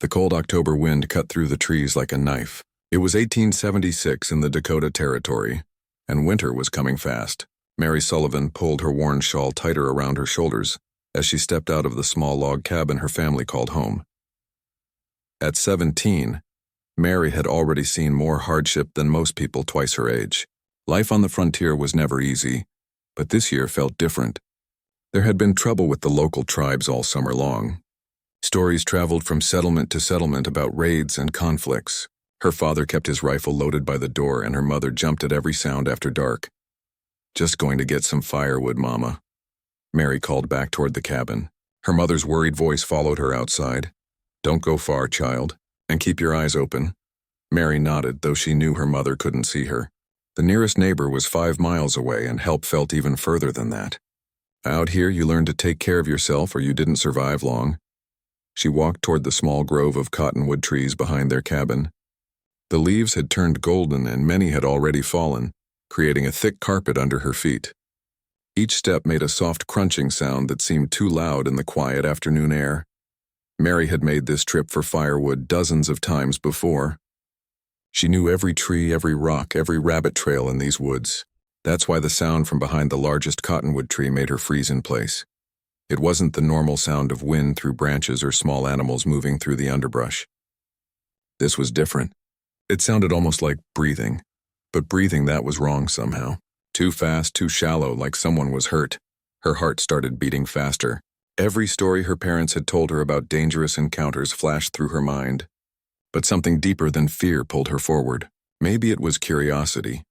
The cold October wind cut through the trees like a knife. It was 1876 in the Dakota Territory, and winter was coming fast. Mary Sullivan pulled her worn shawl tighter around her shoulders as she stepped out of the small log cabin her family called home. At 17, Mary had already seen more hardship than most people twice her age. Life on the frontier was never easy, but this year felt different. There had been trouble with the local tribes all summer long. Stories traveled from settlement to settlement about raids and conflicts. Her father kept his rifle loaded by the door, and her mother jumped at every sound after dark. "Just going to get some firewood, Mama," Mary called back toward the cabin. Her mother's worried voice followed her outside. "Don't go far, child, and keep your eyes open." Mary nodded, though she knew her mother couldn't see her. The nearest neighbor was 5 miles away, and help felt even further than that. "Out here, you learn to take care of yourself, or you didn't survive long." She walked toward the small grove of cottonwood trees behind their cabin. The leaves had turned golden, and many had already fallen, creating a thick carpet under her feet. Each step made a soft crunching sound that seemed too loud in the quiet afternoon air. Mary had made this trip for firewood dozens of times before. She knew every tree, every rock, every rabbit trail in these woods. That's why the sound from behind the largest cottonwood tree made her freeze in place. It wasn't the normal sound of wind through branches or small animals moving through the underbrush. This was different. It sounded almost like breathing, but breathing that was wrong somehow. Too fast, too shallow, like someone was hurt. Her heart started beating faster. Every story her parents had told her about dangerous encounters flashed through her mind. But something deeper than fear pulled her forward. Maybe it was curiosity.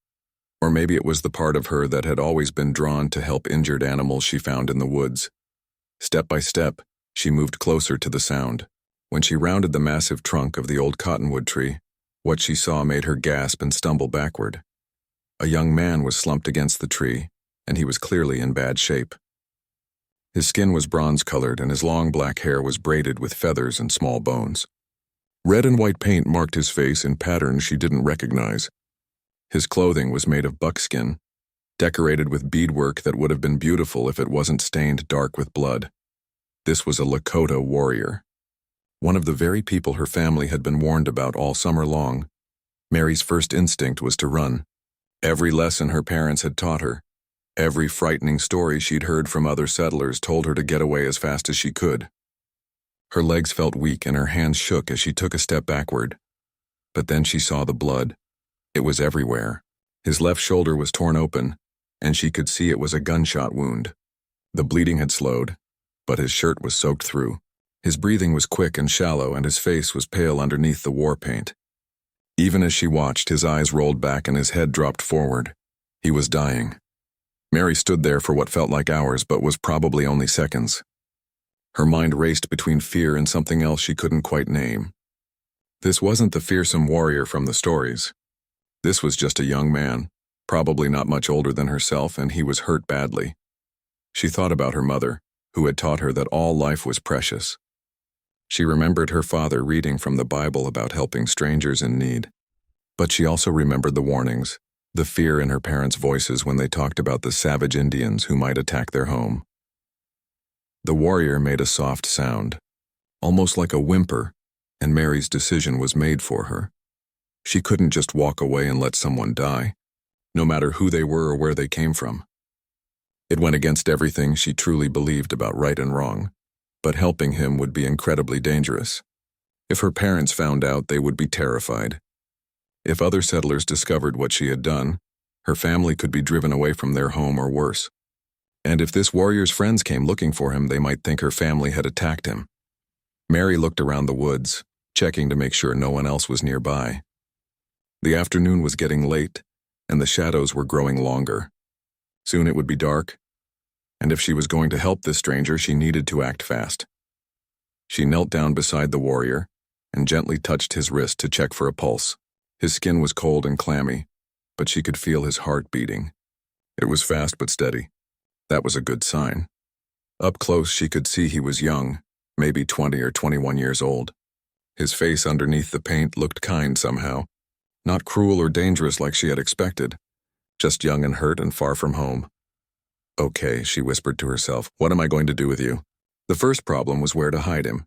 Or maybe it was the part of her that had always been drawn to help injured animals she found in the woods. Step by step, she moved closer to the sound. When she rounded the massive trunk of the old cottonwood tree, what she saw made her gasp and stumble backward. A young man was slumped against the tree, and he was clearly in bad shape. His skin was bronze-colored, and his long black hair was braided with feathers and small bones. Red and white paint marked his face in patterns she didn't recognize. His clothing was made of buckskin, decorated with beadwork that would have been beautiful if it wasn't stained dark with blood. This was a Lakota warrior. One of the very people her family had been warned about all summer long. Mary's first instinct was to run. Every lesson her parents had taught her, every frightening story she'd heard from other settlers told her to get away as fast as she could. Her legs felt weak and her hands shook as she took a step backward. But then she saw the blood. It was everywhere. His left shoulder was torn open, and she could see it was a gunshot wound. The bleeding had slowed, but his shirt was soaked through. His breathing was quick and shallow, and his face was pale underneath the war paint. Even as she watched, his eyes rolled back and his head dropped forward. He was dying. Mary stood there for what felt like hours, but was probably only seconds. Her mind raced between fear and something else she couldn't quite name. This wasn't the fearsome warrior from the stories. This was just a young man, probably not much older than herself, and he was hurt badly. She thought about her mother, who had taught her that all life was precious. She remembered her father reading from the Bible about helping strangers in need. But she also remembered the warnings, the fear in her parents' voices when they talked about the savage Indians who might attack their home. The warrior made a soft sound, almost like a whimper, and Mary's decision was made for her. She couldn't just walk away and let someone die, no matter who they were or where they came from. It went against everything she truly believed about right and wrong, but helping him would be incredibly dangerous. If her parents found out, they would be terrified. If other settlers discovered what she had done, her family could be driven away from their home or worse. And if this warrior's friends came looking for him, they might think her family had attacked him. Mary looked around the woods, checking to make sure no one else was nearby. The afternoon was getting late, and the shadows were growing longer. Soon it would be dark, and if she was going to help this stranger, she needed to act fast. She knelt down beside the warrior and gently touched his wrist to check for a pulse. His skin was cold and clammy, but she could feel his heart beating. It was fast but steady. That was a good sign. Up close, she could see he was young, maybe 20 or 21 years old. His face underneath the paint looked kind somehow, not cruel or dangerous like she had expected, just young and hurt and far from home. "Okay," she whispered to herself, "what am I going to do with you?" The first problem was where to hide him.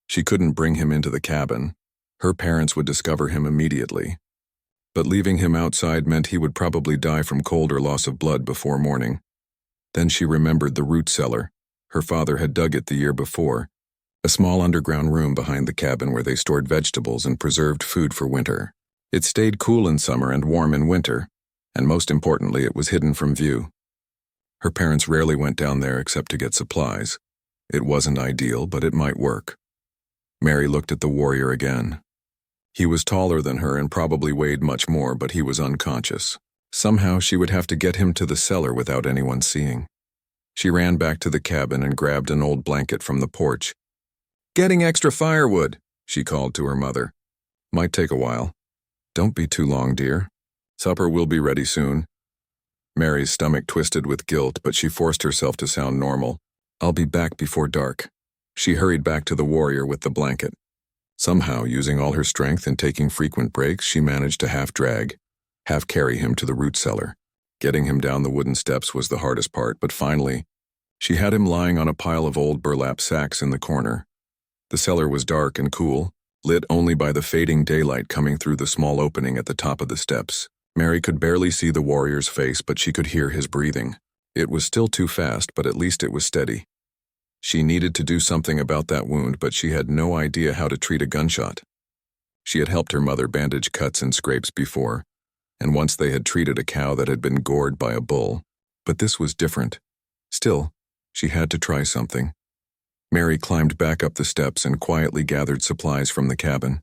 She couldn't bring him into the cabin. Her parents would discover him immediately. But leaving him outside meant he would probably die from cold or loss of blood before morning. Then she remembered the root cellar. Her father had dug it the year before, a small underground room behind the cabin where they stored vegetables and preserved food for winter. It stayed cool in summer and warm in winter, and most importantly, it was hidden from view. Her parents rarely went down there except to get supplies. It wasn't ideal, but it might work. Mary looked at the warrior again. He was taller than her and probably weighed much more, but he was unconscious. Somehow she would have to get him to the cellar without anyone seeing. She ran back to the cabin and grabbed an old blanket from the porch. "Getting extra firewood," she called to her mother. "Might take a while. Don't be too long, dear. Supper will be ready soon." Mary's stomach twisted with guilt, but she forced herself to sound normal. "I'll be back before dark." She hurried back to the warrior with the blanket. Somehow, using all her strength and taking frequent breaks, she managed to half drag, half carry him to the root cellar. Getting him down the wooden steps was the hardest part, but finally, she had him lying on a pile of old burlap sacks in the corner. The cellar was dark and cool, lit only by the fading daylight coming through the small opening at the top of the steps. Mary could barely see the warrior's face, but she could hear his breathing. It was still too fast, but at least it was steady. She needed to do something about that wound, but she had no idea how to treat a gunshot. She had helped her mother bandage cuts and scrapes before, and once they had treated a cow that had been gored by a bull. But this was different. Still, she had to try something. Mary climbed back up the steps and quietly gathered supplies from the cabin.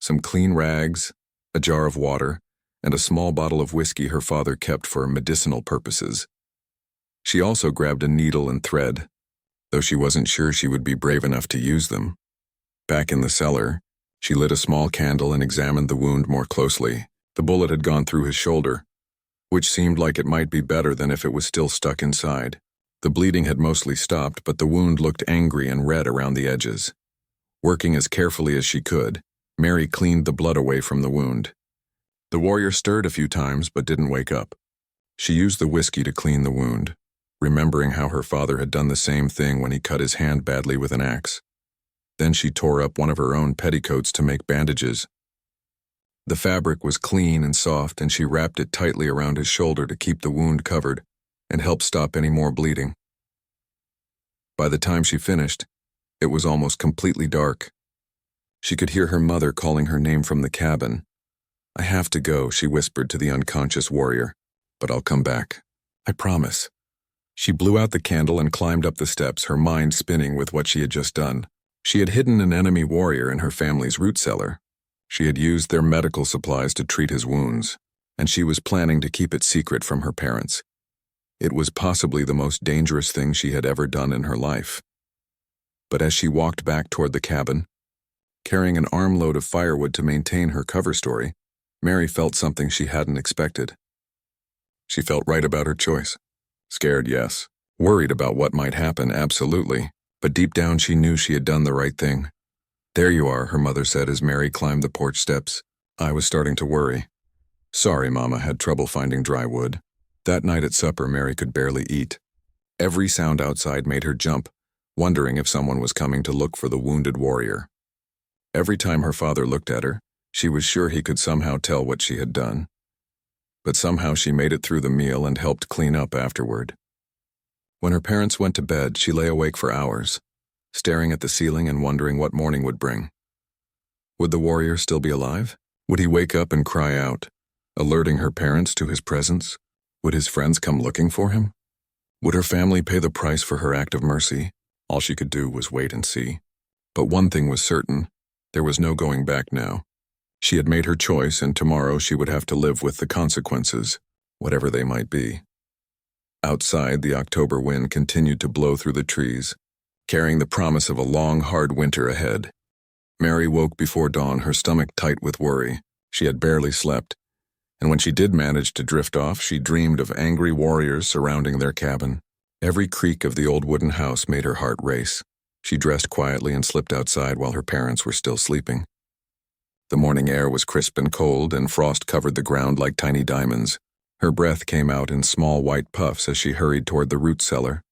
Some clean rags, a jar of water, and a small bottle of whiskey her father kept for medicinal purposes. She also grabbed a needle and thread, though she wasn't sure she would be brave enough to use them. Back in the cellar, she lit a small candle and examined the wound more closely. The bullet had gone through his shoulder, which seemed like it might be better than if it was still stuck inside. The bleeding had mostly stopped, but the wound looked angry and red around the edges. Working as carefully as she could, Mary cleaned the blood away from the wound. The warrior stirred a few times but didn't wake up. She used the whiskey to clean the wound, remembering how her father had done the same thing when he cut his hand badly with an axe. Then she tore up one of her own petticoats to make bandages. The fabric was clean and soft, and she wrapped it tightly around his shoulder to keep the wound covered and help stop any more bleeding. By the time she finished, it was almost completely dark. She could hear her mother calling her name from the cabin. "I have to go," she whispered to the unconscious warrior, "but I'll come back. I promise." She blew out the candle and climbed up the steps, her mind spinning with what she had just done. She had hidden an enemy warrior in her family's root cellar. She had used their medical supplies to treat his wounds, and she was planning to keep it secret from her parents. It was possibly the most dangerous thing she had ever done in her life. But as she walked back toward the cabin, carrying an armload of firewood to maintain her cover story, Mary felt something she hadn't expected. She felt right about her choice. Scared, yes. Worried about what might happen, absolutely. But deep down she knew she had done the right thing. "There you are," her mother said as Mary climbed the porch steps. "I was starting to worry. Sorry, Mama had trouble finding dry wood." That night at supper, Mary could barely eat. Every sound outside made her jump, wondering if someone was coming to look for the wounded warrior. Every time her father looked at her, she was sure he could somehow tell what she had done. But somehow she made it through the meal and helped clean up afterward. When her parents went to bed, she lay awake for hours, staring at the ceiling and wondering what morning would bring. Would the warrior still be alive? Would he wake up and cry out, alerting her parents to his presence? Would his friends come looking for him? Would her family pay the price for her act of mercy? All she could do was wait and see. But one thing was certain, there was no going back now. She had made her choice, and tomorrow she would have to live with the consequences, whatever they might be. Outside, the October wind continued to blow through the trees, carrying the promise of a long, hard winter ahead. Mary woke before dawn, her stomach tight with worry. She had barely slept, and when she did manage to drift off, she dreamed of angry warriors surrounding their cabin. Every creak of the old wooden house made her heart race. She dressed quietly and slipped outside while her parents were still sleeping. The morning air was crisp and cold, and frost covered the ground like tiny diamonds. Her breath came out in small white puffs as she hurried toward the root cellar.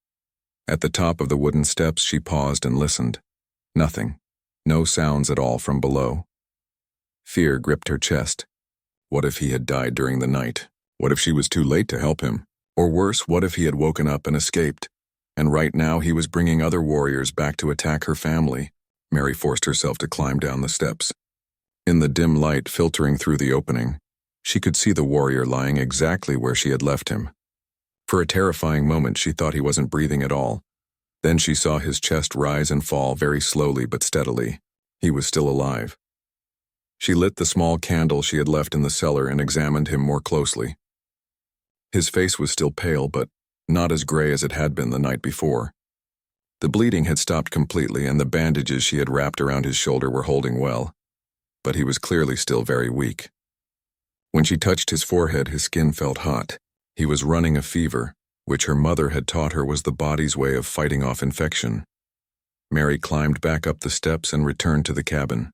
At the top of the wooden steps, she paused and listened. Nothing. No sounds at all from below. Fear gripped her chest. What if he had died during the night? What if she was too late to help him? Or worse, what if he had woken up and escaped? And right now he was bringing other warriors back to attack her family. Mary forced herself to climb down the steps. In the dim light filtering through the opening, she could see the warrior lying exactly where she had left him. For a terrifying moment, she thought he wasn't breathing at all. Then she saw his chest rise and fall very slowly but steadily. He was still alive. She lit the small candle she had left in the cellar and examined him more closely. His face was still pale, but not as gray as it had been the night before. The bleeding had stopped completely, and the bandages she had wrapped around his shoulder were holding well. But he was clearly still very weak. When she touched his forehead, his skin felt hot. He was running a fever, which her mother had taught her was the body's way of fighting off infection. Mary climbed back up the steps and returned to the cabin.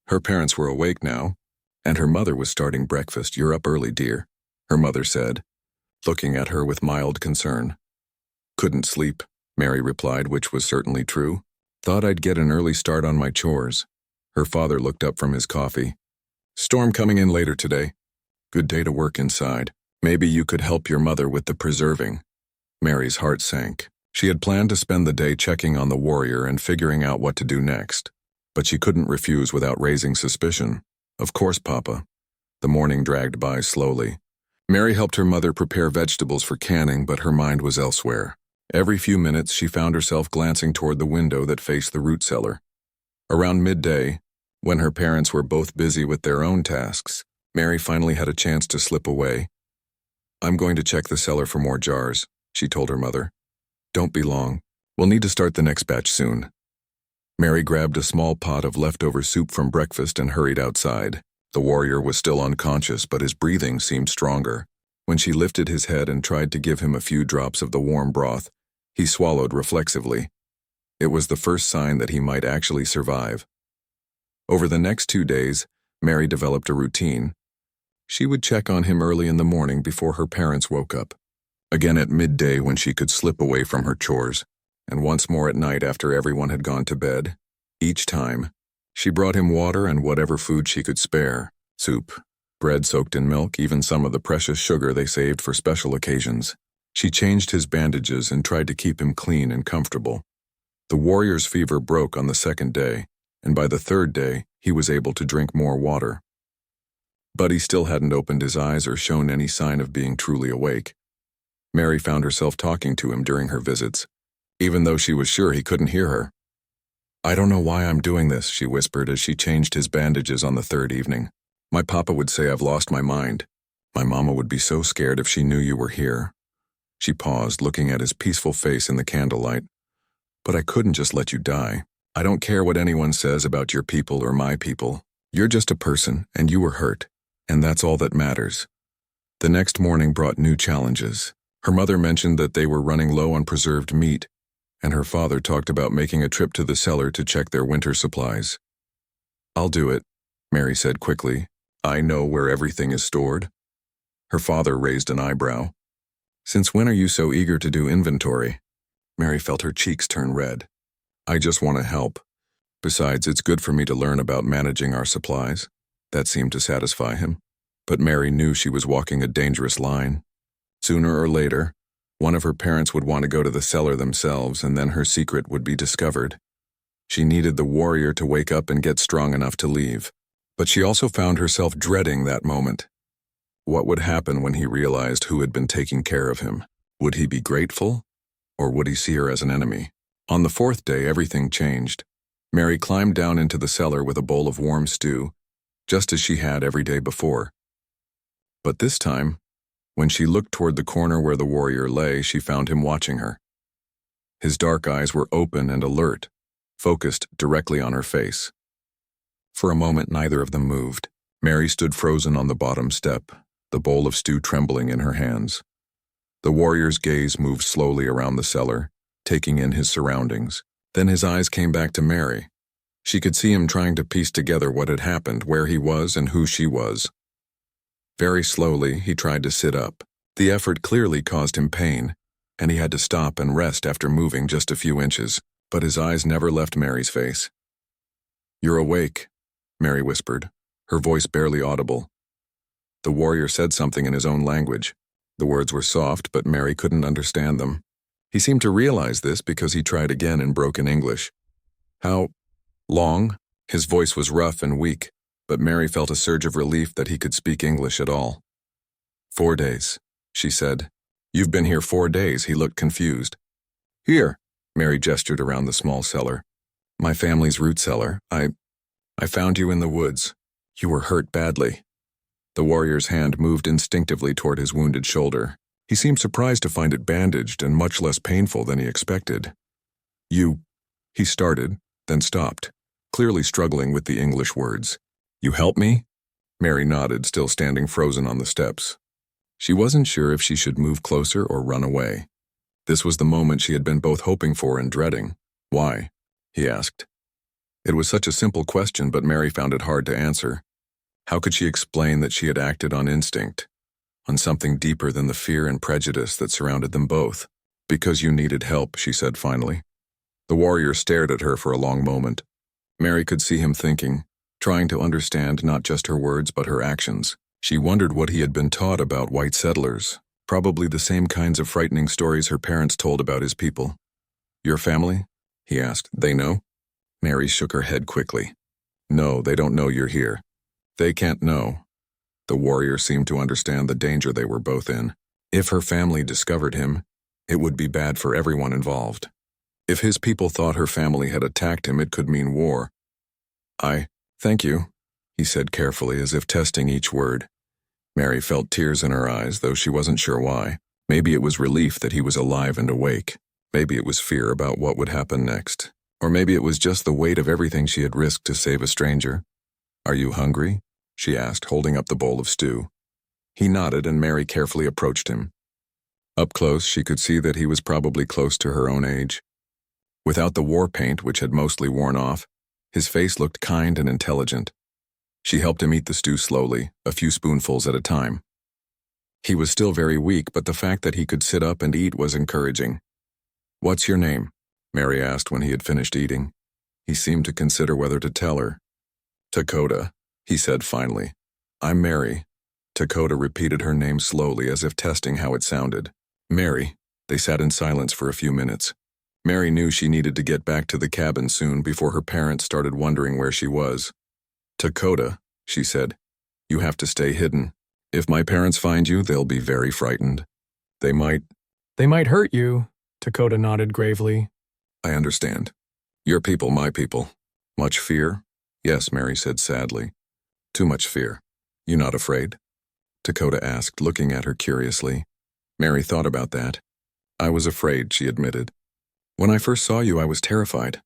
Her parents were awake now, and her mother was starting breakfast. "You're up early, dear," her mother said, looking at her with mild concern. "Couldn't sleep," Mary replied, which was certainly true. "Thought I'd get an early start on my chores." Her father looked up from his coffee. "Storm coming in later today. Good day to work inside. Maybe you could help your mother with the preserving." Mary's heart sank. She had planned to spend the day checking on the warrior and figuring out what to do next. But she couldn't refuse without raising suspicion. "Of course, Papa." The morning dragged by slowly. Mary helped her mother prepare vegetables for canning, but her mind was elsewhere. Every few minutes, she found herself glancing toward the window that faced the root cellar. Around midday, when her parents were both busy with their own tasks, Mary finally had a chance to slip away. "I'm going to check the cellar for more jars," she told her mother. "Don't be long. We'll need to start the next batch soon." Mary grabbed a small pot of leftover soup from breakfast and hurried outside. The warrior was still unconscious, but his breathing seemed stronger. When she lifted his head and tried to give him a few drops of the warm broth, he swallowed reflexively. It was the first sign that he might actually survive. Over the next 2 days, Mary developed a routine. She would check on him early in the morning before her parents woke up, again at midday when she could slip away from her chores, and once more at night after everyone had gone to bed. Each time, she brought him water and whatever food she could spare: soup, bread soaked in milk, even some of the precious sugar they saved for special occasions. She changed his bandages and tried to keep him clean and comfortable. The warrior's fever broke on the second day, and by the third day, he was able to drink more water. But he still hadn't opened his eyes or shown any sign of being truly awake. Mary found herself talking to him during her visits, even though she was sure he couldn't hear her. "I don't know why I'm doing this," she whispered as she changed his bandages on the third evening. "My papa would say I've lost my mind. My mama would be so scared if she knew you were here." She paused, looking at his peaceful face in the candlelight. "But I couldn't just let you die. I don't care what anyone says about your people or my people. You're just a person, and you were hurt, and that's all that matters." The next morning brought new challenges. Her mother mentioned that they were running low on preserved meat, and her father talked about making a trip to the cellar to check their winter supplies. "I'll do it," Mary said quickly. "I know where everything is stored." Her father raised an eyebrow. "Since when are you so eager to do inventory?" Mary felt her cheeks turn red. "I just want to help. Besides, it's good for me to learn about managing our supplies." That seemed to satisfy him. But Mary knew she was walking a dangerous line. Sooner or later, one of her parents would want to go to the cellar themselves, and then her secret would be discovered. She needed the warrior to wake up and get strong enough to leave. But she also found herself dreading that moment. What would happen when he realized who had been taking care of him? Would he be grateful, or would he see her as an enemy? On the fourth day, everything changed. Mary climbed down into the cellar with a bowl of warm stew, just as she had every day before. But this time, when she looked toward the corner where the warrior lay, she found him watching her. His dark eyes were open and alert, focused directly on her face. For a moment, neither of them moved. Mary stood frozen on the bottom step, the bowl of stew trembling in her hands. The warrior's gaze moved slowly around the cellar, taking in his surroundings. Then his eyes came back to Mary. She could see him trying to piece together what had happened, where he was, and who she was. Very slowly, he tried to sit up. The effort clearly caused him pain, and he had to stop and rest after moving just a few inches, but his eyes never left Mary's face. "You're awake," Mary whispered, her voice barely audible. The warrior said something in his own language. The words were soft, but Mary couldn't understand them. He seemed to realize this because he tried again in broken English. "How long?" His voice was rough and weak, but Mary felt a surge of relief that he could speak English at all. 4 days, she said. "You've been here 4 days," he looked confused. "Here," Mary gestured around the small cellar. "My family's root cellar. I found you in the woods. You were hurt badly." The warrior's hand moved instinctively toward his wounded shoulder. He seemed surprised to find it bandaged and much less painful than he expected. He started, then stopped, clearly struggling with the English words. "You help me?" Mary nodded, still standing frozen on the steps. She wasn't sure if she should move closer or run away. This was the moment she had been both hoping for and dreading. "Why?" he asked. It was such a simple question, but Mary found it hard to answer. How could she explain that she had acted on instinct, on something deeper than the fear and prejudice that surrounded them both? "Because you needed help," she said finally. The warrior stared at her for a long moment. Mary could see him thinking, trying to understand not just her words but her actions. She wondered what he had been taught about white settlers, probably the same kinds of frightening stories her parents told about his people. "Your family?" he asked. "They know?" Mary shook her head quickly. "No, they don't know you're here. They can't know." The warrior seemed to understand the danger they were both in. If her family discovered him, it would be bad for everyone involved. If his people thought her family had attacked him, it could mean war. Thank you," he said carefully, as if testing each word. Mary felt tears in her eyes, though she wasn't sure why. Maybe it was relief that he was alive and awake. Maybe it was fear about what would happen next. Or maybe it was just the weight of everything she had risked to save a stranger. "Are you hungry?" she asked, holding up the bowl of stew. He nodded, and Mary carefully approached him. Up close, she could see that he was probably close to her own age. Without the war paint, which had mostly worn off, his face looked kind and intelligent. She helped him eat the stew slowly, a few spoonfuls at a time. He was still very weak, but the fact that he could sit up and eat was encouraging. "What's your name?" Mary asked when he had finished eating. He seemed to consider whether to tell her. "Dakota," he said finally. "I'm Mary." Dakota repeated her name slowly, as if testing how it sounded. "Mary." They sat in silence for a few minutes. Mary knew she needed to get back to the cabin soon before her parents started wondering where she was. "Dakota," she said, "you have to stay hidden. If my parents find you, they'll be very frightened. They might hurt you," Dakota nodded gravely. "I understand. Your people, my people. Much fear?" "Yes," Mary said sadly. "Too much fear. You not afraid?" Dakota asked, looking at her curiously. Mary thought about that. "I was afraid," she admitted. "When I first saw you, I was terrified.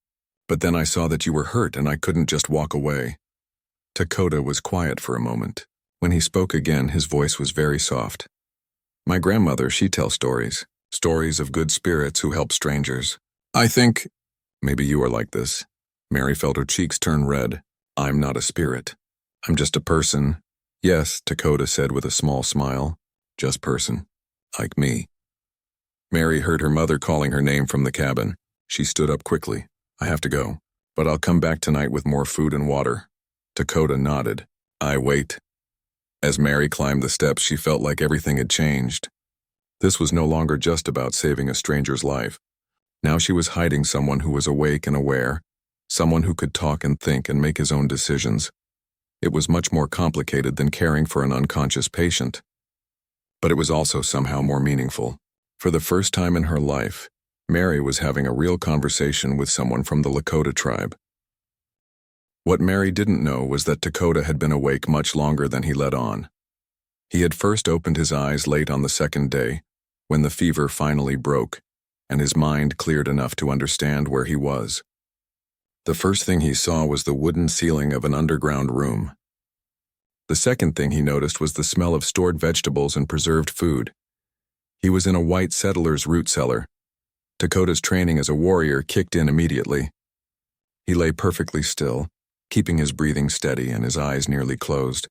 But then I saw that you were hurt and I couldn't just walk away." Dakota was quiet for a moment. When he spoke again, his voice was very soft. "My grandmother, she tells stories. Stories of good spirits who help strangers. I think maybe you are like this." Mary felt her cheeks turn red. "I'm not a spirit. I'm just a person." "Yes," Dakota said with a small smile. "Just person. Like me." Mary heard her mother calling her name from the cabin. She stood up quickly. "I have to go, but I'll come back tonight with more food and water." Dakota nodded. "I wait." As Mary climbed the steps, she felt like everything had changed. This was no longer just about saving a stranger's life. Now she was hiding someone who was awake and aware, someone who could talk and think and make his own decisions. It was much more complicated than caring for an unconscious patient. But it was also somehow more meaningful. For the first time in her life, Mary was having a real conversation with someone from the Lakota tribe. What Mary didn't know was that Dakota had been awake much longer than he let on. He had first opened his eyes late on the second day, when the fever finally broke, and his mind cleared enough to understand where he was. The first thing he saw was the wooden ceiling of an underground room. The second thing he noticed was the smell of stored vegetables and preserved food. He was in a white settler's root cellar. Dakota's training as a warrior kicked in immediately. He lay perfectly still, keeping his breathing steady and his eyes nearly closed,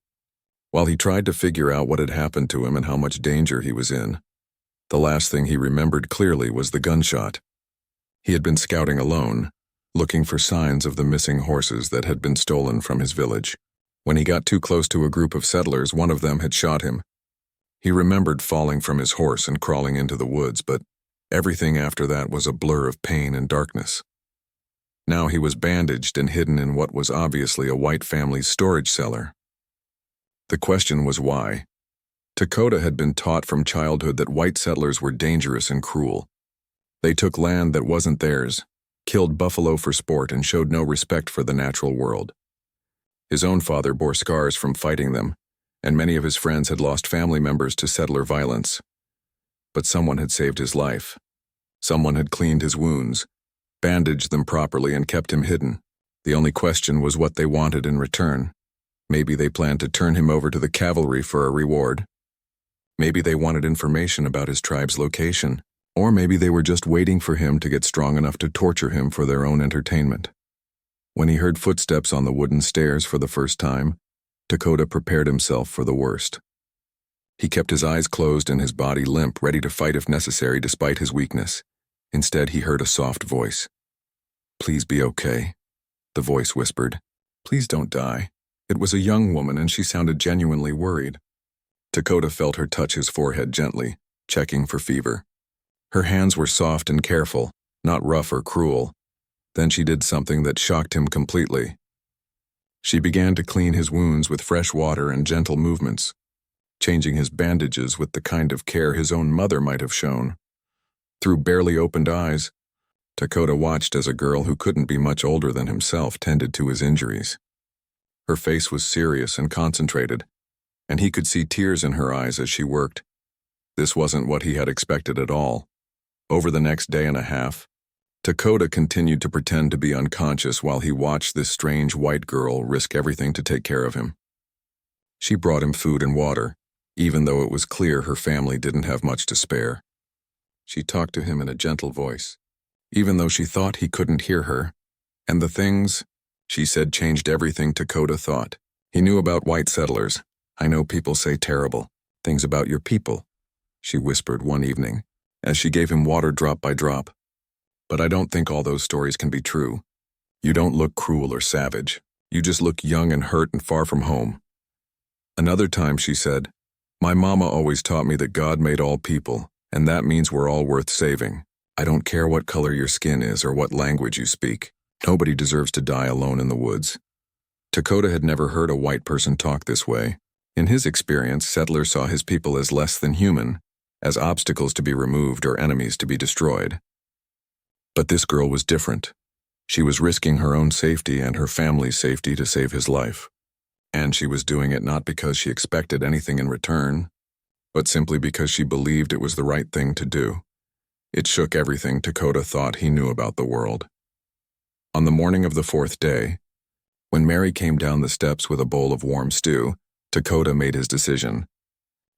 while he tried to figure out what had happened to him and how much danger he was in. The last thing he remembered clearly was the gunshot. He had been scouting alone, looking for signs of the missing horses that had been stolen from his village. When he got too close to a group of settlers, one of them had shot him. He remembered falling from his horse and crawling into the woods, but everything after that was a blur of pain and darkness. Now he was bandaged and hidden in what was obviously a white family's storage cellar. The question was why. Lakota had been taught from childhood that white settlers were dangerous and cruel. They took land that wasn't theirs, killed buffalo for sport, and showed no respect for the natural world. His own father bore scars from fighting them, and many of his friends had lost family members to settler violence. But someone had saved his life. Someone had cleaned his wounds, bandaged them properly, and kept him hidden. The only question was what they wanted in return. Maybe they planned to turn him over to the cavalry for a reward. Maybe they wanted information about his tribe's location. Or maybe they were just waiting for him to get strong enough to torture him for their own entertainment. When he heard footsteps on the wooden stairs for the first time, Lakota prepared himself for the worst. He kept his eyes closed and his body limp, ready to fight if necessary despite his weakness. Instead, he heard a soft voice. "Please be okay," the voice whispered. "Please don't die." It was a young woman, and she sounded genuinely worried. Lakota felt her touch his forehead gently, checking for fever. Her hands were soft and careful, not rough or cruel. Then she did something that shocked him completely. She began to clean his wounds with fresh water and gentle movements, changing his bandages with the kind of care his own mother might have shown. Through barely opened eyes, Lakota watched as a girl who couldn't be much older than himself tended to his injuries. Her face was serious and concentrated, and he could see tears in her eyes as she worked. This wasn't what he had expected at all. Over the next day and a half, Lakota continued to pretend to be unconscious while he watched this strange white girl risk everything to take care of him. She brought him food and water, even though it was clear her family didn't have much to spare. She talked to him in a gentle voice, even though she thought he couldn't hear her, and the things she said changed everything Lakota thought. He knew about white settlers. "I know people say terrible things about your people," she whispered one evening, as she gave him water drop by drop. "But I don't think all those stories can be true. You don't look cruel or savage. You just look young and hurt and far from home." Another time she said, "My mama always taught me that God made all people, and that means we're all worth saving. I don't care what color your skin is or what language you speak. Nobody deserves to die alone in the woods." Lakota had never heard a white person talk this way. In his experience, settlers saw his people as less than human, as obstacles to be removed or enemies to be destroyed. But this girl was different. She was risking her own safety and her family's safety to save his life. And she was doing it not because she expected anything in return, but simply because she believed it was the right thing to do. It shook everything Lakota thought he knew about the world. On the morning of the fourth day, when Mary came down the steps with a bowl of warm stew, Lakota made his decision.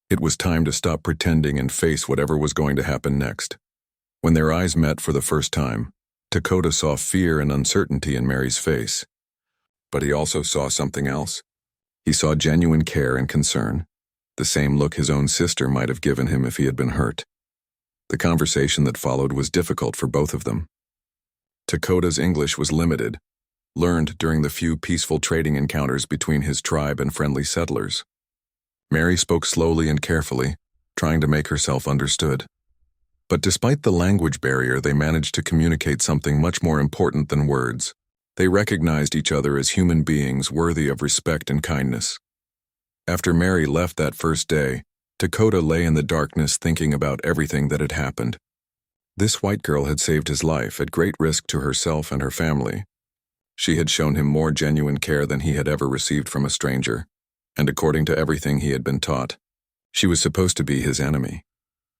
It was time to stop pretending and face whatever was going to happen next. When their eyes met for the first time, Lakota saw fear and uncertainty in Mary's face. But he also saw something else. He saw genuine care and concern, the same look his own sister might have given him if he had been hurt. The conversation that followed was difficult for both of them. Lakota's English was limited, learned during the few peaceful trading encounters between his tribe and friendly settlers. Mary spoke slowly and carefully, trying to make herself understood. But despite the language barrier, they managed to communicate something much more important than words. They recognized each other as human beings worthy of respect and kindness. After Mary left that first day, Lakota lay in the darkness thinking about everything that had happened. This white girl had saved his life at great risk to herself and her family. She had shown him more genuine care than he had ever received from a stranger, and according to everything he had been taught, she was supposed to be his enemy.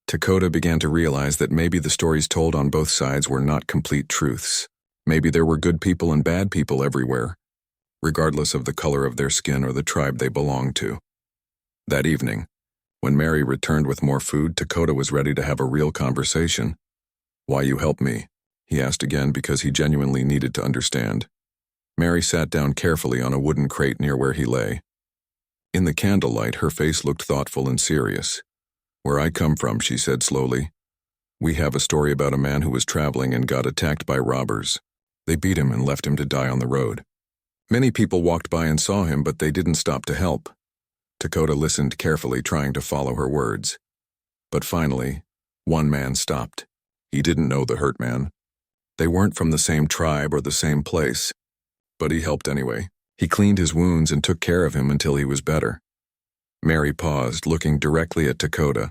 Lakota began to realize that maybe the stories told on both sides were not complete truths. Maybe there were good people and bad people everywhere, regardless of the color of their skin or the tribe they belonged to. That evening, when Mary returned with more food, Lakota was ready to have a real conversation. "Why you help me?" he asked again because he genuinely needed to understand. Mary sat down carefully on a wooden crate near where he lay. In the candlelight, her face looked thoughtful and serious. "Where I come from," she said slowly, "we have a story about a man who was traveling and got attacked by robbers. They beat him and left him to die on the road. Many people walked by and saw him, but they didn't stop to help. Dakota listened carefully, trying to follow her words. But finally, one man stopped. He didn't know the hurt man. They weren't from the same tribe or the same place. But he helped anyway. He cleaned his wounds and took care of him until he was better. Mary paused, looking directly at Dakota.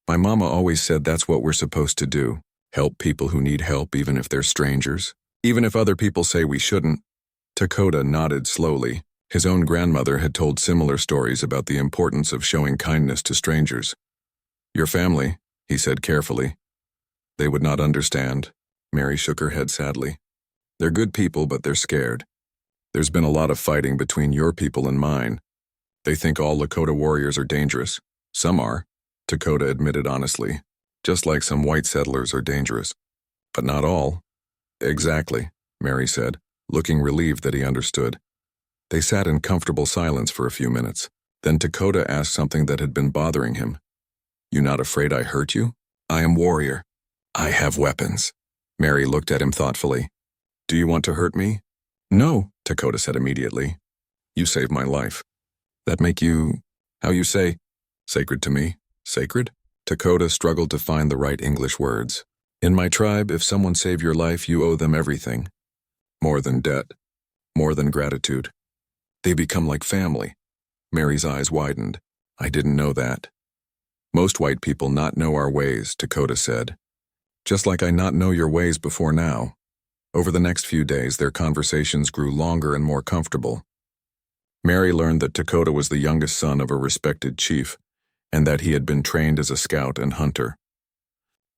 My mama always said that's what we're supposed to do. Help people who need help, even if they're strangers. Even if other people say we shouldn't. Dakota nodded slowly. His own grandmother had told similar stories about the importance of showing kindness to strangers. Your family, he said carefully. They would not understand. Mary shook her head sadly. They're good people, but they're scared. There's been a lot of fighting between your people and mine. They think all Lakota warriors are dangerous. Some are, Dakota admitted honestly, just like some white settlers are dangerous. But not all. Exactly, Mary said, looking relieved that he understood. They sat in comfortable silence for a few minutes. Then Dakota asked something that had been bothering him. You not afraid I hurt you? I am warrior. I have weapons. Mary looked at him thoughtfully. Do you want to hurt me? No, Dakota said immediately. You saved my life. That make you, how you say, sacred to me? Sacred? Dakota struggled to find the right English words. In my tribe, if someone saved your life, you owe them everything. More than debt. More than gratitude. They become like family. Mary's eyes widened. I didn't know that. Most white people not know our ways, Dakota said. Just like I not know your ways before now. Over the next few days, their conversations grew longer and more comfortable. Mary learned that Dakota was the youngest son of a respected chief, and that he had been trained as a scout and hunter.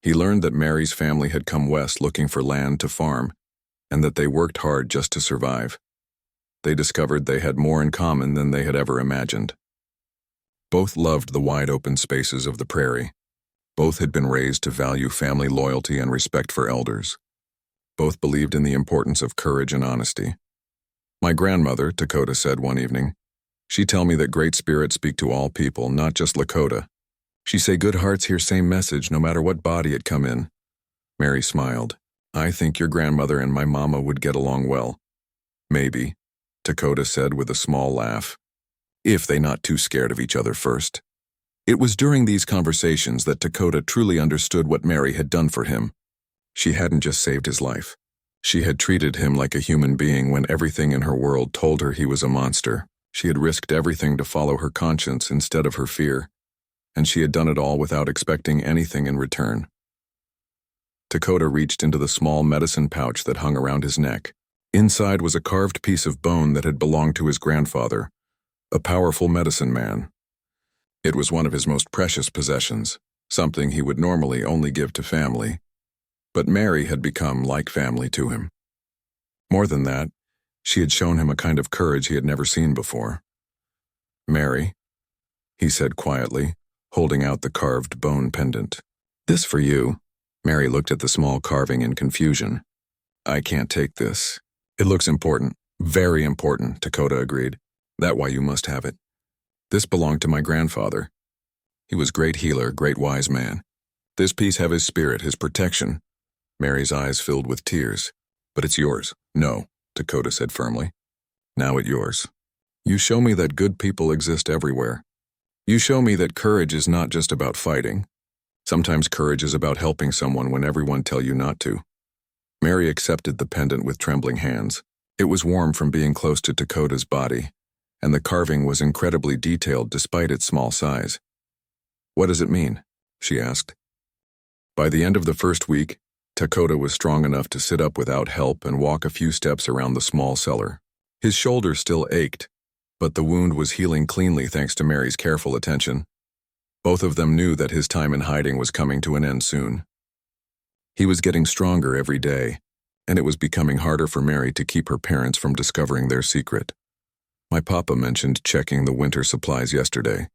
He learned that Mary's family had come west looking for land to farm, and that they worked hard just to survive. They discovered they had more in common than they had ever imagined. Both loved the wide-open spaces of the prairie. Both had been raised to value family loyalty and respect for elders. Both believed in the importance of courage and honesty. My grandmother, Dakota said one evening, she tell me that great spirits speak to all people, not just Lakota. She say good hearts hear same message no matter what body it come in. Mary smiled. I think your grandmother and my mama would get along well. Maybe, Dakota said with a small laugh. If they not too scared of each other first. It was during these conversations that Dakota truly understood what Mary had done for him. She hadn't just saved his life. She had treated him like a human being when everything in her world told her he was a monster. She had risked everything to follow her conscience instead of her fear, and she had done it all without expecting anything in return. Dakota reached into the small medicine pouch that hung around his neck. Inside was a carved piece of bone that had belonged to his grandfather, a powerful medicine man. It was one of his most precious possessions, something he would normally only give to family. But Mary had become like family to him. More than that, she had shown him a kind of courage he had never seen before. Mary, he said quietly, holding out the carved bone pendant. This for you. Mary looked at the small carving in confusion. I can't take this. It looks important. Very important, Dakota agreed. That why you must have it. This belonged to my grandfather. He was great healer, great wise man. This piece have his spirit, his protection. Mary's eyes filled with tears. But it's yours. No, Dakota said firmly. Now it's yours. You show me that good people exist everywhere. You show me that courage is not just about fighting. Sometimes courage is about helping someone when everyone tell you not to. Mary accepted the pendant with trembling hands. It was warm from being close to Dakota's body, and the carving was incredibly detailed despite its small size. What does it mean? She asked. By the end of the first week, Dakota was strong enough to sit up without help and walk a few steps around the small cellar. His shoulder still ached, but the wound was healing cleanly thanks to Mary's careful attention. Both of them knew that his time in hiding was coming to an end soon. He was getting stronger every day, and it was becoming harder for Mary to keep her parents from discovering their secret. My papa mentioned checking the winter supplies yesterday,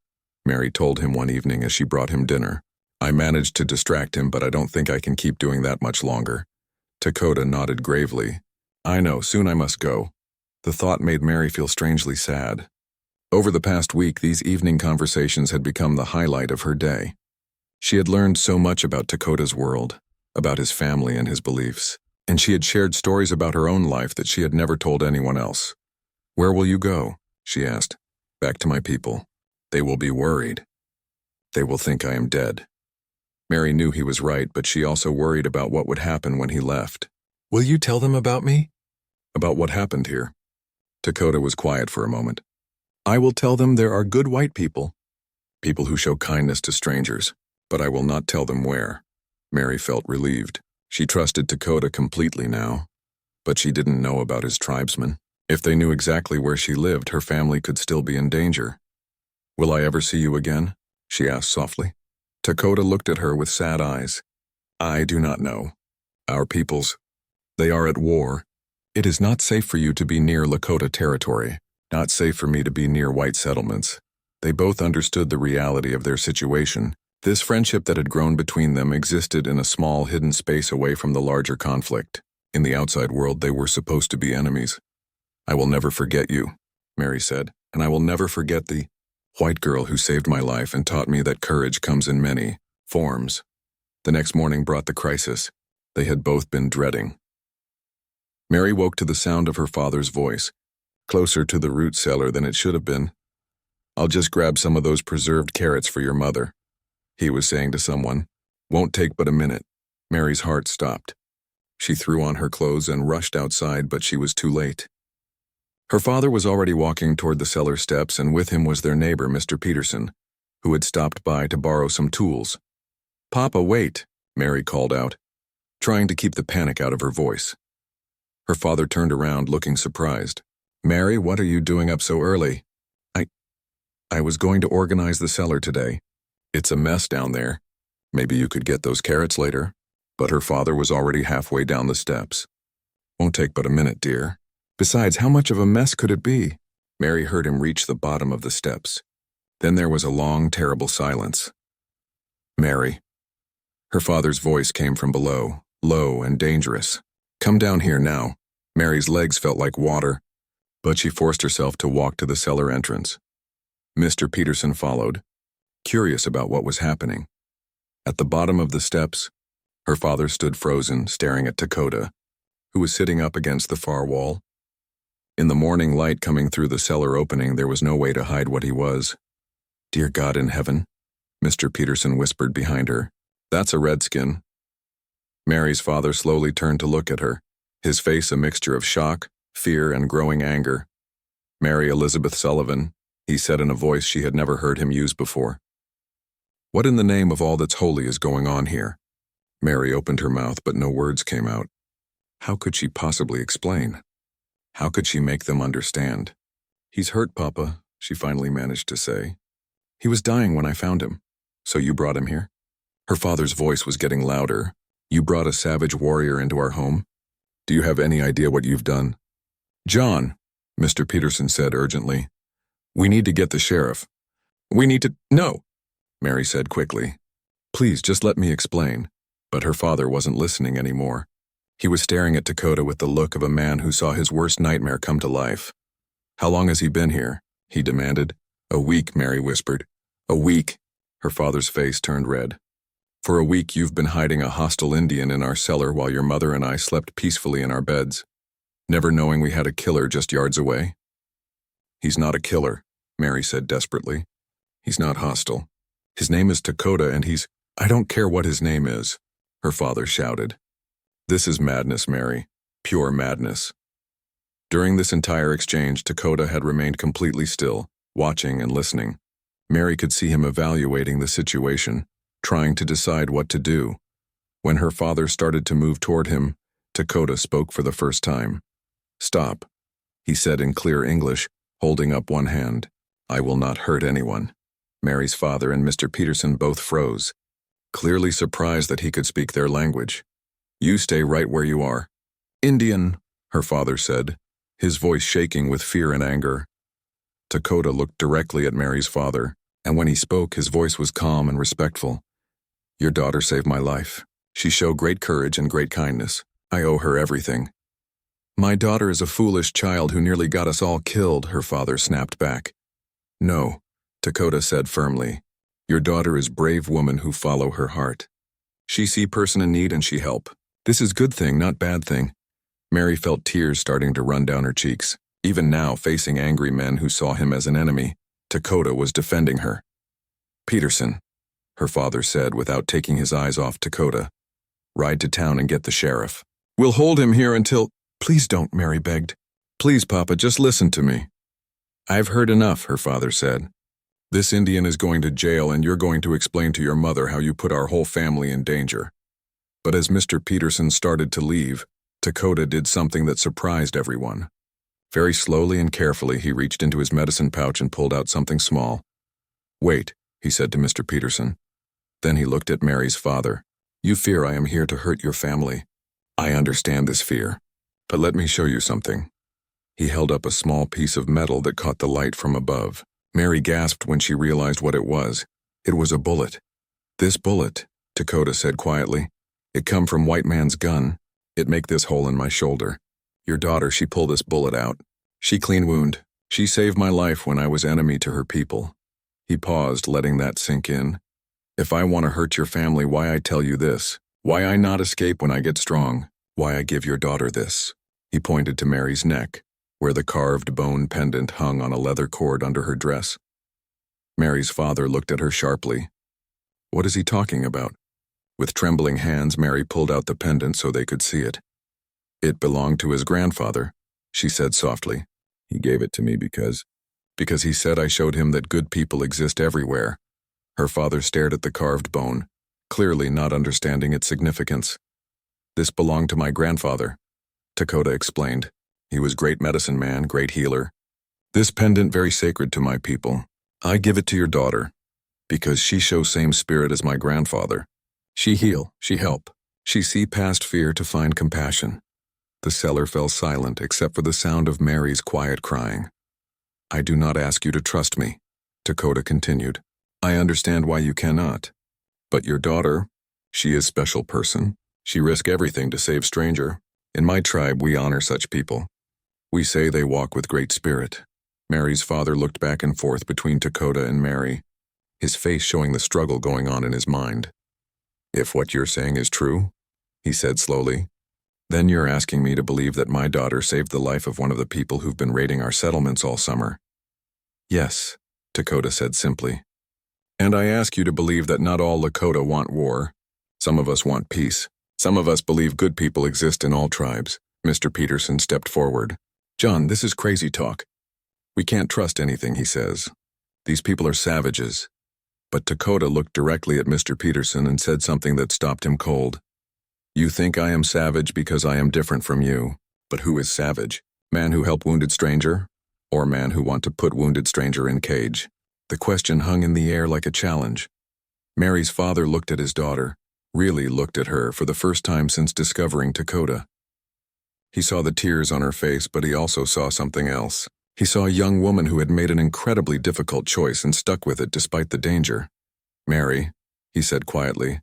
Mary told him one evening as she brought him dinner. I managed to distract him, but I don't think I can keep doing that much longer. Dakota nodded gravely. I know, soon I must go. The thought made Mary feel strangely sad. Over the past week, these evening conversations had become the highlight of her day. She had learned so much about Dakota's world, about his family and his beliefs, and she had shared stories about her own life that she had never told anyone else. "Where will you go?" she asked. "Back to my people. They will be worried. They will think I am dead." Mary knew he was right, but she also worried about what would happen when he left. "Will you tell them about me?" "About what happened here?" Dakota was quiet for a moment. "I will tell them there are good white people. People who show kindness to strangers, but I will not tell them where." Mary felt relieved. She trusted Dakota completely now, but she didn't know about his tribesmen. If they knew exactly where she lived, her family could still be in danger. "Will I ever see you again?" she asked softly. Dakota looked at her with sad eyes. "I do not know. Our peoples, they are at war. It is not safe for you to be near Lakota territory, not safe for me to be near white settlements." They both understood the reality of their situation. This friendship that had grown between them existed in a small hidden space away from the larger conflict. In the outside world, they were supposed to be enemies. "I will never forget you," Mary said, "and I will never forget the white girl who saved my life and taught me that courage comes in many forms." The next morning brought the crisis they had both been dreading. Mary woke to the sound of her father's voice, closer to the root cellar than it should have been. "I'll just grab some of those preserved carrots for your mother," he was saying to someone. "Won't take but a minute." Mary's heart stopped. She threw on her clothes and rushed outside, but she was too late. Her father was already walking toward the cellar steps, and with him was their neighbor, Mr. Peterson, who had stopped by to borrow some tools. "Papa, wait," Mary called out, trying to keep the panic out of her voice. Her father turned around, looking surprised. "Mary, what are you doing up so early?" I was going to organize the cellar today. It's a mess down there. Maybe you could get those carrots later." But her father was already halfway down the steps. "Won't take but a minute, dear. Besides, how much of a mess could it be?" Mary heard him reach the bottom of the steps. Then there was a long, terrible silence. "Mary." Her father's voice came from below, low and dangerous. "Come down here now." Mary's legs felt like water, but she forced herself to walk to the cellar entrance. Mr. Peterson followed, curious about what was happening. At the bottom of the steps, her father stood frozen, staring at Dakota, who was sitting up against the far wall. In the morning light coming through the cellar opening, there was no way to hide what he was. "Dear God in heaven," Mr. Peterson whispered behind her. "That's a redskin." Mary's father slowly turned to look at her, his face a mixture of shock, fear, and growing anger. "Mary Elizabeth Sullivan," he said in a voice she had never heard him use before. "What in the name of all that's holy is going on here?" Mary opened her mouth, but no words came out. How could she possibly explain? How could she make them understand? "He's hurt, Papa," she finally managed to say. "He was dying when I found him." "So you brought him here?" Her father's voice was getting louder. "You brought a savage warrior into our home? Do you have any idea what you've done?" "John," Mr. Peterson said urgently, "we need to get the sheriff. We need to—" "No," Mary said quickly. "Please, just let me explain." But her father wasn't listening anymore. He was staring at Dakota with the look of a man who saw his worst nightmare come to life. "How long has he been here?" he demanded. "A week," Mary whispered. "A week." Her father's face turned red. "For a week you've been hiding a hostile Indian in our cellar while your mother and I slept peacefully in our beds, never knowing we had a killer just yards away?" "He's not a killer," Mary said desperately. "He's not hostile. His name is Dakota, and he's—" "I don't care what his name is," her father shouted. "This is madness, Mary. Pure madness." During this entire exchange, Dakota had remained completely still, watching and listening. Mary could see him evaluating the situation, trying to decide what to do. When her father started to move toward him, Dakota spoke for the first time. "Stop," he said in clear English, holding up one hand. "I will not hurt anyone." Mary's father and Mr. Peterson both froze, clearly surprised that he could speak their language. "You stay right where you are." "Indian," her father said, his voice shaking with fear and anger. Dakota looked directly at Mary's father, and when he spoke, his voice was calm and respectful. "Your daughter saved my life. She showed great courage and great kindness. I owe her everything." "My daughter is a foolish child who nearly got us all killed," her father snapped back. "No," Dakota said firmly. "Your daughter is brave woman who follow her heart. She see person in need and she help. This is good thing, not bad thing. Mary felt tears starting to run down her cheeks. Even now, facing angry men who saw him as an enemy, Lakota was defending her. Peterson, her father said without taking his eyes off Lakota. Ride to town and get the sheriff. We'll hold him here until— Please don't, Mary begged. Please, Papa, just listen to me. I've heard enough, her father said. This Indian is going to jail and you're going to explain to your mother how you put our whole family in danger. But as Mr. Peterson started to leave, Lakota did something that surprised everyone. Very slowly and carefully, he reached into his medicine pouch and pulled out something small. Wait, he said to Mr. Peterson. Then he looked at Mary's father. You fear I am here to hurt your family. I understand this fear. But let me show you something. He held up a small piece of metal that caught the light from above. Mary gasped when she realized what it was. It was a bullet. This bullet, Lakota said quietly. It come from white man's gun. It make this hole in my shoulder. Your daughter, she pull this bullet out. She clean wound. She saved my life when I was enemy to her people. He paused, letting that sink in. If I want to hurt your family, why I tell you this? Why I not escape when I get strong? Why I give your daughter this? He pointed to Mary's neck, where the carved bone pendant hung on a leather cord under her dress. Mary's father looked at her sharply. What is he talking about? With trembling hands, Mary pulled out the pendant so they could see it. It belonged to his grandfather, she said softly. He gave it to me because he said I showed him that good people exist everywhere. Her father stared at the carved bone, clearly not understanding its significance. This belonged to my grandfather, Lakota explained. He was great medicine man, great healer. This pendant very sacred to my people. I give it to your daughter, because she show same spirit as my grandfather. She heal, she help. She see past fear to find compassion. The seller fell silent except for the sound of Mary's quiet crying. I do not ask you to trust me, Lakota continued. I understand why you cannot. But your daughter, she is special person. She risk everything to save stranger. In my tribe, we honor such people. We say they walk with great spirit. Mary's father looked back and forth between Lakota and Mary, his face showing the struggle going on in his mind. If what you're saying is true, he said slowly, then you're asking me to believe that my daughter saved the life of one of the people who've been raiding our settlements all summer. Yes, Lakota said simply. And I ask you to believe that not all Lakota want war. Some of us want peace. Some of us believe good people exist in all tribes. Mr. Peterson stepped forward. John, this is crazy talk. We can't trust anything he says. These people are savages. But Lakota looked directly at Mr. Peterson and said something that stopped him cold. You think I am savage because I am different from you. But who is savage? Man who help wounded stranger? Or man who want to put wounded stranger in cage? The question hung in the air like a challenge. Mary's father looked at his daughter, really looked at her for the first time since discovering Lakota. He saw the tears on her face, but he also saw something else. He saw a young woman who had made an incredibly difficult choice and stuck with it despite the danger. Mary, he said quietly,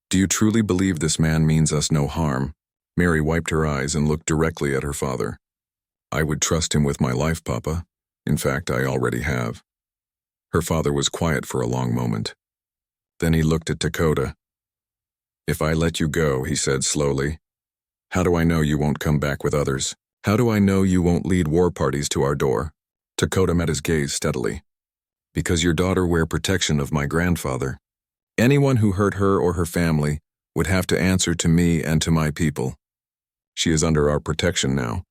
do you truly believe this man means us no harm? Mary wiped her eyes and looked directly at her father. I would trust him with my life, Papa. In fact, I already have. Her father was quiet for a long moment. Then he looked at Lakota. If I let you go, he said slowly, how do I know you won't come back with others? How do I know you won't lead war parties to our door? Lakota met his gaze steadily. Because your daughter wear protection of my grandfather. Anyone who hurt her or her family would have to answer to me and to my people. She is under our protection now.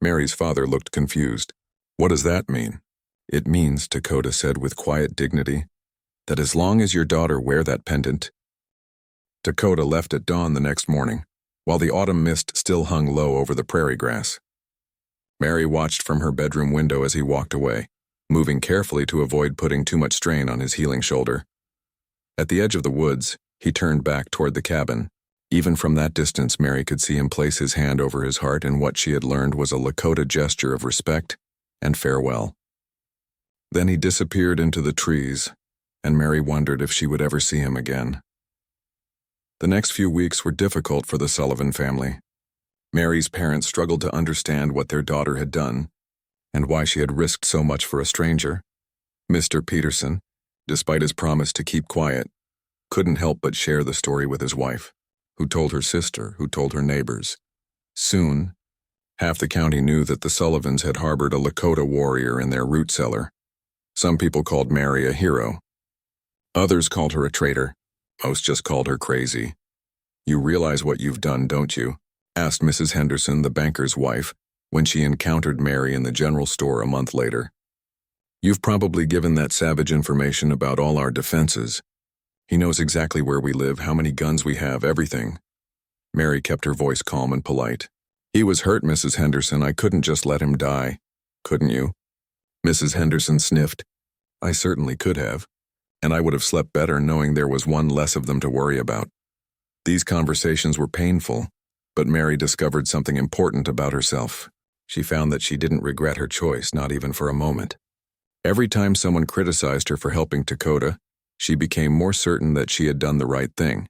Mary's father looked confused. What does that mean? It means, Lakota said with quiet dignity, that as long as your daughter wear that pendant. Lakota left at dawn the next morning, while the autumn mist still hung low over the prairie grass. Mary watched from her bedroom window as he walked away, moving carefully to avoid putting too much strain on his healing shoulder. At the edge of the woods, he turned back toward the cabin. Even from that distance, Mary could see him place his hand over his heart in what she had learned was a Lakota gesture of respect and farewell. Then he disappeared into the trees, and Mary wondered if she would ever see him again. The next few weeks were difficult for the Sullivan family. Mary's parents struggled to understand what their daughter had done and why she had risked so much for a stranger. Mr. Peterson, despite his promise to keep quiet, couldn't help but share the story with his wife. who told her sister, who told her neighbors. Soon, half the county knew that the Sullivans had harbored a Lakota warrior in their root cellar. Some people called Mary a hero. Others called her a traitor. Most just called her crazy. "You realize what you've done, don't you?" asked Mrs. Henderson, the banker's wife, when she encountered Mary in the general store a month later. "You've probably given that savage information about all our defenses. He knows exactly where we live, how many guns we have, everything." Mary kept her voice calm and polite. "He was hurt, Mrs. Henderson. I couldn't just let him die." "Couldn't you?" Mrs. Henderson sniffed. "I certainly could have, and I would have slept better knowing there was one less of them to worry about." These conversations were painful, but Mary discovered something important about herself. She found that she didn't regret her choice, not even for a moment. Every time someone criticized her for helping Dakota, she became more certain that she had done the right thing.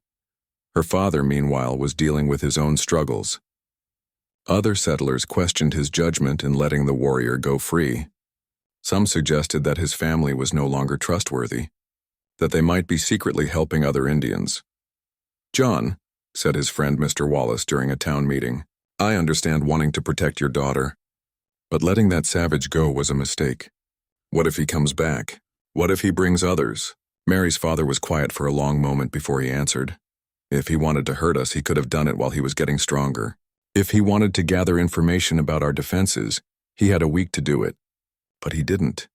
Her father, meanwhile, was dealing with his own struggles. Other settlers questioned his judgment in letting the warrior go free. Some suggested that his family was no longer trustworthy, that they might be secretly helping other Indians. "John," said his friend Mr. Wallace during a town meeting, "I understand wanting to protect your daughter, but letting that savage go was a mistake. What if he comes back? What if he brings others?" Mary's father was quiet for a long moment before he answered. "If he wanted to hurt us, he could have done it while he was getting stronger. If he wanted to gather information about our defenses, he had a week to do it. But he didn't.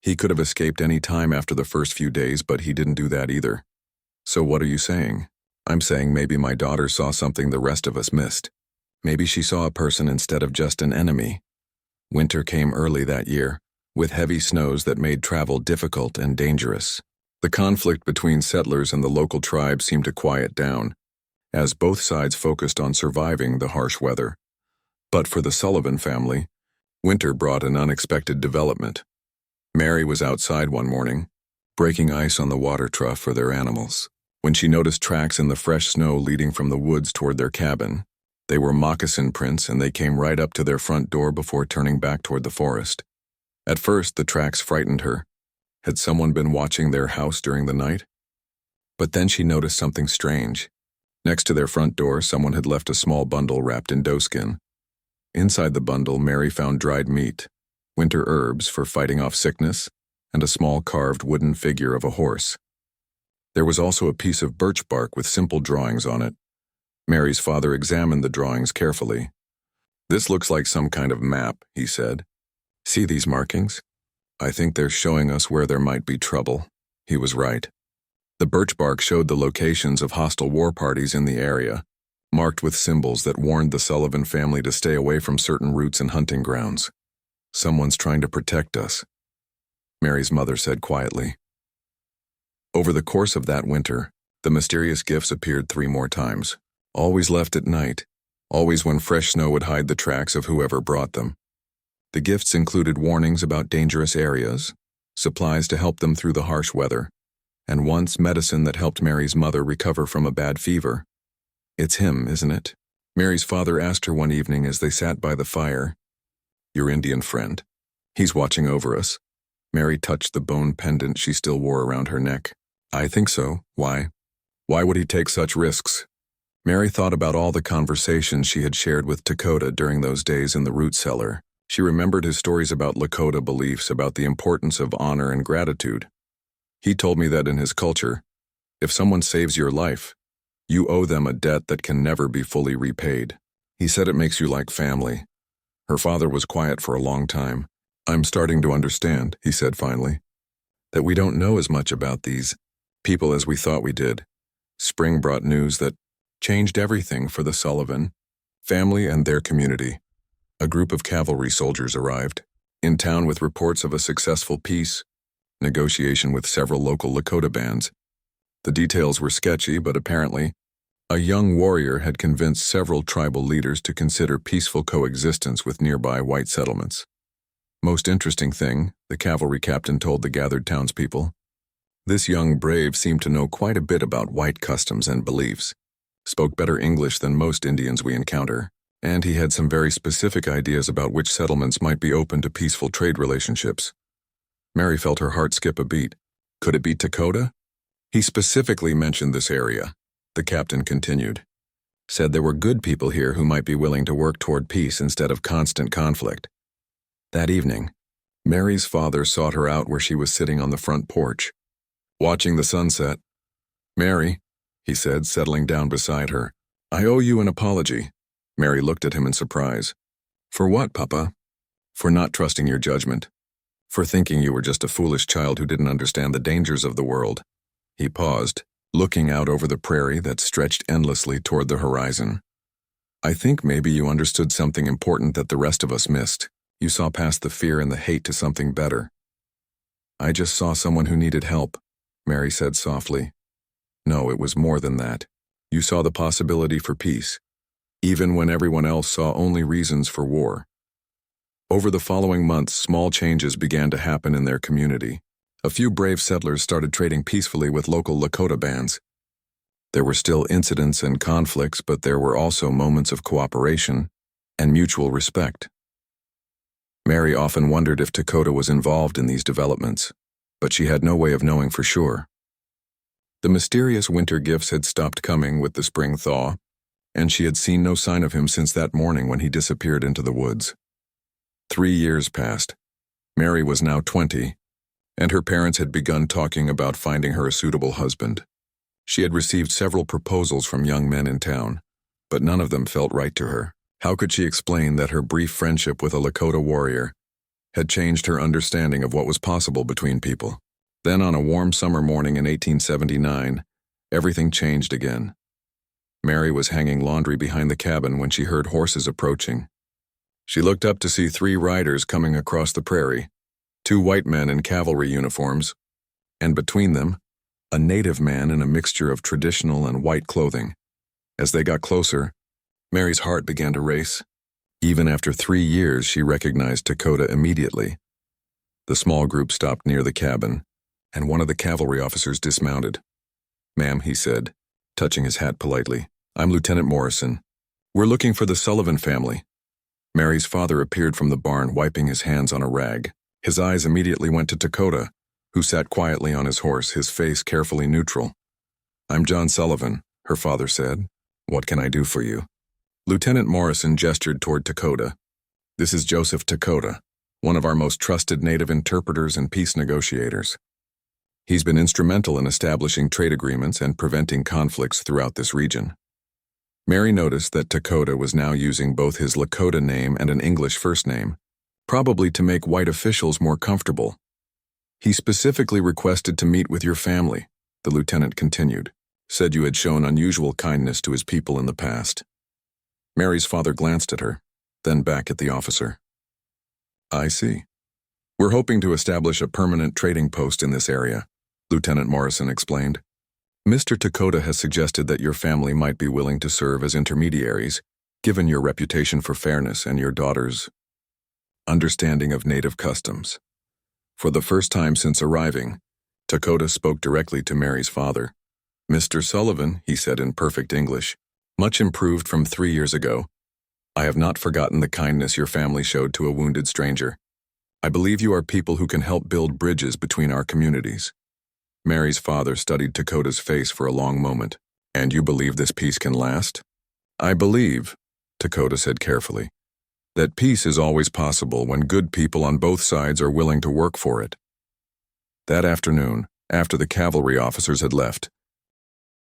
He could have escaped any time after the first few days, but he didn't do that either." "So what are you saying?" "I'm saying maybe my daughter saw something the rest of us missed. Maybe she saw a person instead of just an enemy." Winter came early that year, with heavy snows that made travel difficult and dangerous. The conflict between settlers and the local tribe seemed to quiet down, as both sides focused on surviving the harsh weather. But for the Sullivan family, winter brought an unexpected development. Mary was outside one morning, breaking ice on the water trough for their animals, when she noticed tracks in the fresh snow leading from the woods toward their cabin. They were moccasin prints, and they came right up to their front door before turning back toward the forest. At first, the tracks frightened her. Had someone been watching their house during the night? But then she noticed something strange. Next to their front door, someone had left a small bundle wrapped in doeskin. Inside the bundle, Mary found dried meat, winter herbs for fighting off sickness, and a small carved wooden figure of a horse. There was also a piece of birch bark with simple drawings on it. Mary's father examined the drawings carefully. "This looks like some kind of map," he said. "See these markings? I think they're showing us where there might be trouble." He was right. The birch bark showed the locations of hostile war parties in the area, marked with symbols that warned the Sullivan family to stay away from certain routes and hunting grounds. "Someone's trying to protect us," Mary's mother said quietly. Over the course of that winter, the mysterious gifts appeared 3 more times, always left at night, always when fresh snow would hide the tracks of whoever brought them. The gifts included warnings about dangerous areas, supplies to help them through the harsh weather, and once medicine that helped Mary's mother recover from a bad fever. "It's him, isn't it?" Mary's father asked her one evening as they sat by the fire. "Your Indian friend. He's watching over us." Mary touched the bone pendant she still wore around her neck. "I think so. Why? Why would he take such risks?" Mary thought about all the conversations she had shared with Dakota during those days in the root cellar. She remembered his stories about Lakota beliefs about the importance of honor and gratitude. "He told me that in his culture, if someone saves your life, you owe them a debt that can never be fully repaid. He said it makes you like family." Her father was quiet for a long time. "I'm starting to understand," he said finally, "that we don't know as much about these people as we thought we did." Spring brought news that changed everything for the Sullivan family and their community. A group of cavalry soldiers arrived, in town with reports of a successful peace negotiation with several local Lakota bands. The details were sketchy, but apparently, a young warrior had convinced several tribal leaders to consider peaceful coexistence with nearby white settlements. Most interesting thing, the cavalry captain told the gathered townspeople, this young brave seemed to know quite a bit about white customs and beliefs, spoke better English than most Indians we encounter, and he had some very specific ideas about which settlements might be open to peaceful trade relationships. Mary felt her heart skip a beat. Could it be Dakota? He specifically mentioned this area, the captain continued. said there were good people here who might be willing to work toward peace instead of constant conflict. That evening, Mary's father sought her out where she was sitting on the front porch, watching the sunset. "Mary," he said, settling down beside her, "I owe you an apology." Mary looked at him in surprise. "For what, Papa?" "For not trusting your judgment. For thinking you were just a foolish child who didn't understand the dangers of the world." He paused, looking out over the prairie that stretched endlessly toward the horizon. "I think maybe you understood something important that the rest of us missed. You saw past the fear and the hate to something better." "I just saw someone who needed help," Mary said softly. "No, it was more than that. You saw the possibility for peace, even when everyone else saw only reasons for war." Over the following months, small changes began to happen in their community. A few brave settlers started trading peacefully with local Lakota bands. There were still incidents and conflicts, but there were also moments of cooperation and mutual respect. Mary often wondered if Lakota was involved in these developments, but she had no way of knowing for sure. The mysterious winter gifts had stopped coming with the spring thaw, and she had seen no sign of him since that morning when he disappeared into the woods. 3 years passed. Mary was now 20, and her parents had begun talking about finding her a suitable husband. She had received several proposals from young men in town, but none of them felt right to her. How could she explain that her brief friendship with a Lakota warrior had changed her understanding of what was possible between people? Then on a warm summer morning in 1879, everything changed again. Mary was hanging laundry behind the cabin when she heard horses approaching. She looked up to see 3 riders coming across the prairie, 2 white men in cavalry uniforms, and between them, a native man in a mixture of traditional and white clothing. As they got closer, Mary's heart began to race. Even after 3 years, she recognized Lakota immediately. The small group stopped near the cabin, and one of the cavalry officers dismounted. "Ma'am," he said, touching his hat politely, "I'm Lieutenant Morrison. We're looking for the Sullivan family." Mary's father appeared from the barn, wiping his hands on a rag. His eyes immediately went to Lakota, who sat quietly on his horse, his face carefully neutral. "I'm John Sullivan," her father said. "What can I do for you?" Lieutenant Morrison gestured toward Lakota. "This is Joseph Lakota, one of our most trusted native interpreters and peace negotiators. He's been instrumental in establishing trade agreements and preventing conflicts throughout this region." Mary noticed that Lakota was now using both his Lakota name and an English first name, probably to make white officials more comfortable. "He specifically requested to meet with your family," the lieutenant continued. "Said you had shown unusual kindness to his people in the past." Mary's father glanced at her, then back at the officer. "I see. We're hoping to establish a permanent trading post in this area," Lieutenant Morrison explained. "Mr. Lakota has suggested that your family might be willing to serve as intermediaries, given your reputation for fairness and your daughter's understanding of native customs." For the first time since arriving, Lakota spoke directly to Mary's father. "Mr. Sullivan," he said in perfect English, "much improved from 3 years ago. I have not forgotten the kindness your family showed to a wounded stranger. I believe you are people who can help build bridges between our communities." Mary's father studied Lakota's face for a long moment. "And you believe this peace can last?" "I believe," Lakota said carefully, "that peace is always possible when good people on both sides are willing to work for it." That afternoon, after the cavalry officers had left,